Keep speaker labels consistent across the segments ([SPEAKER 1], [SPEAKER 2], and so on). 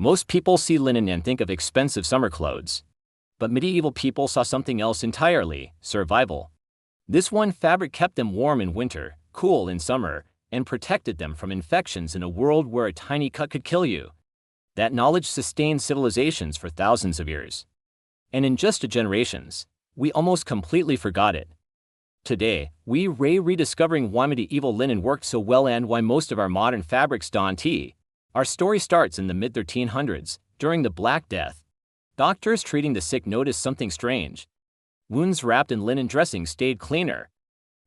[SPEAKER 1] Most people see linen and think of expensive summer clothes. But medieval people saw something else entirely: survival. This one fabric kept them warm in winter, cool in summer, and protected them from infections in a world where a tiny cut could kill you. That knowledge sustained civilizations for thousands of years. And in just generations, we almost completely forgot it. Today, we're rediscovering why medieval linen worked so well and why most of our modern fabrics don't. Our story starts in the mid-1300s, during the Black Death. Doctors treating the sick noticed something strange. Wounds wrapped in linen dressing stayed cleaner.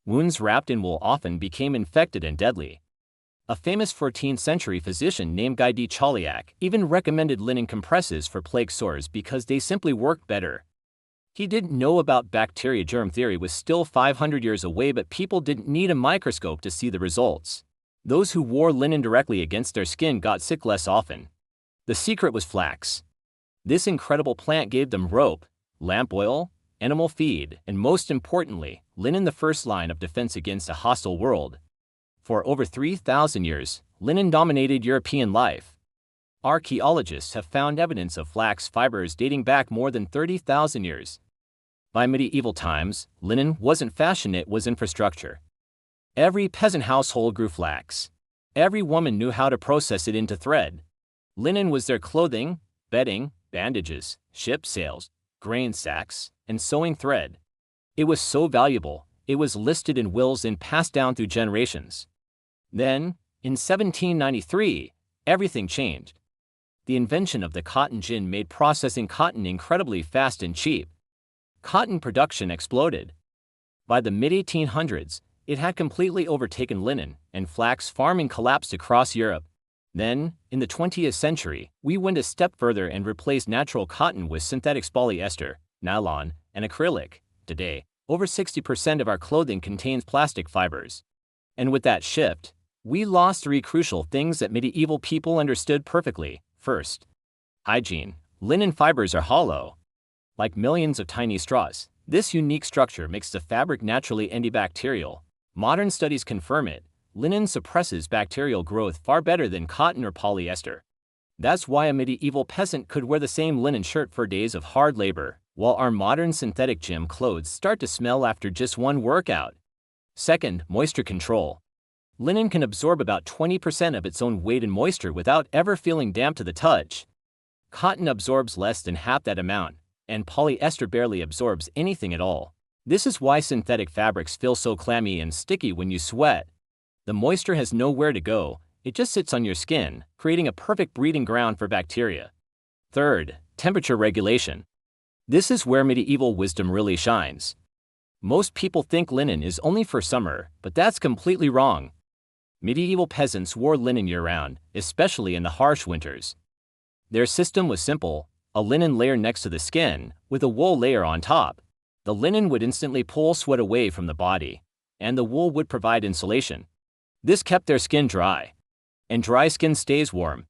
[SPEAKER 1] Wounds wrapped in wool often became infected and deadly. A famous 14th-century physician named Guy de Chauliac even recommended linen compresses for plague sores because they simply worked better. He didn't know about bacteria. Germ theory was still 500 years away, but people didn't need a microscope to see the results. Those who wore linen directly against their skin got sick less often. The secret was flax. This incredible plant gave them rope, lamp oil, animal feed, and most importantly, linen, the first line of defense against a hostile world. For over 3,000 years, linen dominated European life. Archaeologists have found evidence of flax fibers dating back more than 30,000 years. By medieval times, linen wasn't fashion, it was infrastructure. Every peasant household grew flax. Every woman knew how to process it into thread. Linen was their clothing, bedding, bandages, ship sails, grain sacks, and sewing thread. It was so valuable, it was listed in wills and passed down through generations. Then, in 1793, everything changed. The invention of the cotton gin made processing cotton incredibly fast and cheap. Cotton production exploded. By the mid-1800s, it had completely overtaken linen, and flax farming collapsed across Europe. Then, in the 20th century, we went a step further and replaced natural cotton with synthetics: polyester, nylon, and acrylic. Today, over 60% of our clothing contains plastic fibers. And with that shift, we lost three crucial things that medieval people understood perfectly. First, hygiene. Linen fibers are hollow, like millions of tiny straws. This unique structure makes the fabric naturally antibacterial. Modern studies confirm it. Linen suppresses bacterial growth far better than cotton or polyester. That's why a medieval peasant could wear the same linen shirt for days of hard labor, while our modern synthetic gym clothes start to smell after just one workout. Second, moisture control. Linen can absorb about 20% of its own weight in moisture without ever feeling damp to the touch. Cotton absorbs less than half that amount, and polyester barely absorbs anything at all. This is why synthetic fabrics feel so clammy and sticky when you sweat. The moisture has nowhere to go, it just sits on your skin, creating a perfect breeding ground for bacteria. Third, temperature regulation. This is where medieval wisdom really shines. Most people think linen is only for summer, but that's completely wrong. Medieval peasants wore linen year-round, especially in the harsh winters. Their system was simple: a linen layer next to the skin, with a wool layer on top. The linen would instantly pull sweat away from the body, and the wool would provide insulation. This kept their skin dry. And dry skin stays warm.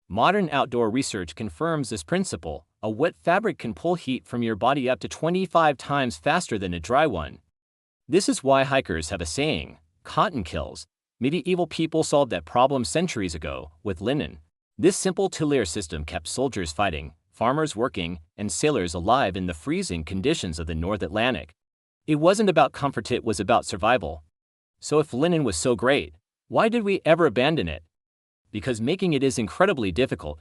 [SPEAKER 1] Modern outdoor research confirms this principle. A wet fabric can pull heat from your body up to 25 times faster than a dry one. This is why hikers have a saying: cotton kills. Medieval people solved that problem centuries ago with linen. This simple two-layer system kept soldiers fighting, farmers working, and sailors alive in the freezing conditions of the North Atlantic. It wasn't about comfort, it was about survival. So if linen was so great, why did we ever abandon it? Because making it is incredibly difficult.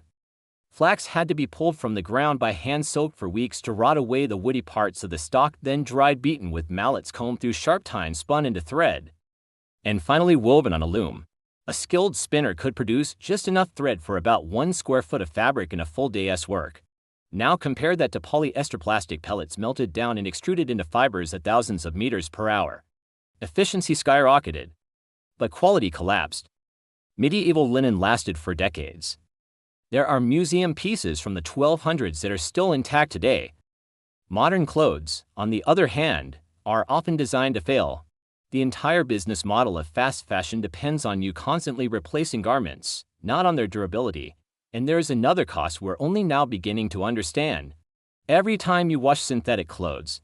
[SPEAKER 1] Flax had to be pulled from the ground by hand, soaked for weeks to rot away the woody parts of the stalk, then dried, beaten with mallets, combed through sharp tines, spun into thread, and finally woven on a loom. A skilled spinner could produce just enough thread for about 1 square foot of fabric in a full day's work. Now compare that to polyester plastic pellets melted down and extruded into fibers at thousands of meters per hour. Efficiency skyrocketed, but quality collapsed. Medieval linen lasted for decades. There are museum pieces from the 1200s that are still intact today. Modern clothes, on the other hand, are often designed to fail. The entire business model of fast fashion depends on you constantly replacing garments, not on their durability. And there's another cost we're only now beginning to understand. Every time you wash synthetic clothes,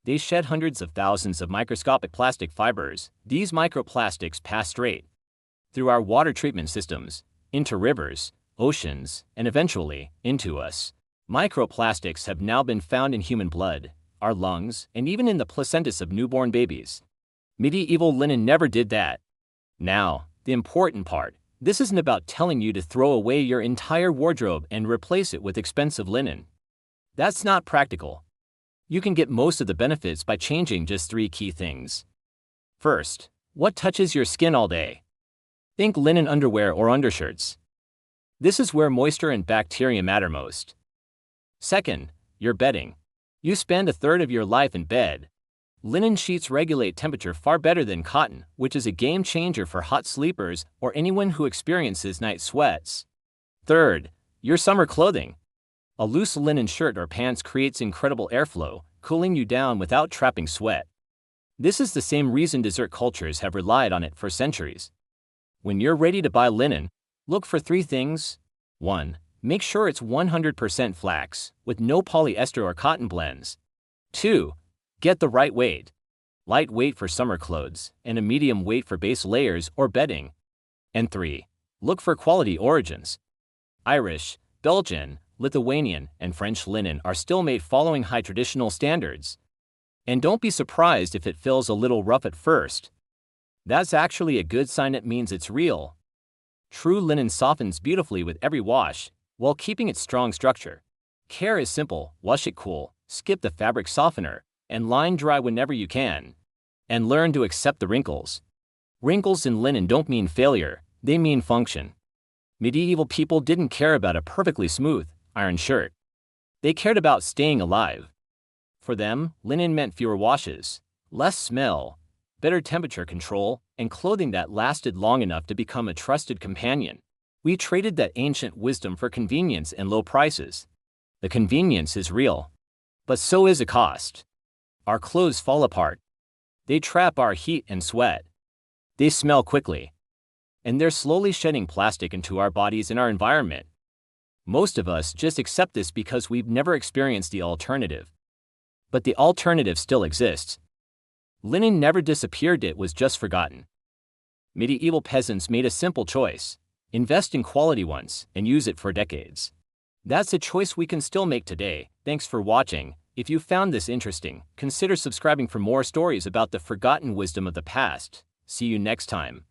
[SPEAKER 1] they shed hundreds of thousands of microscopic plastic fibers. These microplastics pass straight through our water treatment systems, into rivers, oceans, and eventually, into us. Microplastics have now been found in human blood, our lungs, and even in the placentas of newborn babies. Medieval linen never did that. Now, the important part. This isn't about telling you to throw away your entire wardrobe and replace it with expensive linen. That's not practical. You can get most of the benefits by changing just 3 key things. First, what touches your skin all day? Think linen underwear or undershirts. This is where moisture and bacteria matter most. Second, your bedding. You spend a third of your life in bed. Linen sheets regulate temperature far better than cotton, which is a game changer for hot sleepers or anyone who experiences night sweats. Third, your summer clothing. A loose linen shirt or pants creates incredible airflow, cooling you down without trapping sweat. This is the same reason dessert cultures have relied on it for centuries. When you're ready to buy linen, look for 3 things. 1. Make sure it's 100% flax, with no polyester or cotton blends. 2. Get the right weight. Light weight for summer clothes, and a medium weight for base layers or bedding. And 3. Look for quality origins. Irish, Belgian, Lithuanian, and French linen are still made following high traditional standards. And don't be surprised if it feels a little rough at first. That's actually a good sign. It means it's real. True linen softens beautifully with every wash, while keeping its strong structure. Care is simple: wash it cool, skip the fabric softener, and line dry whenever you can. And learn to accept the wrinkles. Wrinkles in linen don't mean failure, they mean function. Medieval people didn't care about a perfectly smooth, iron shirt. They cared about staying alive. For them, linen meant fewer washes, less smell, better temperature control, and clothing that lasted long enough to become a trusted companion. We traded that ancient wisdom for convenience and low prices. The convenience is real, but so is the cost. Our clothes fall apart. They trap our heat and sweat. They smell quickly. And they're slowly shedding plastic into our bodies and our environment. Most of us just accept this because we've never experienced the alternative. But the alternative still exists. Linen never disappeared, it was just forgotten. Medieval peasants made a simple choice: invest in quality ones and use it for decades. That's a choice we can still make today. Thanks for watching. If you found this interesting, consider subscribing for more stories about the forgotten wisdom of the past. See you next time.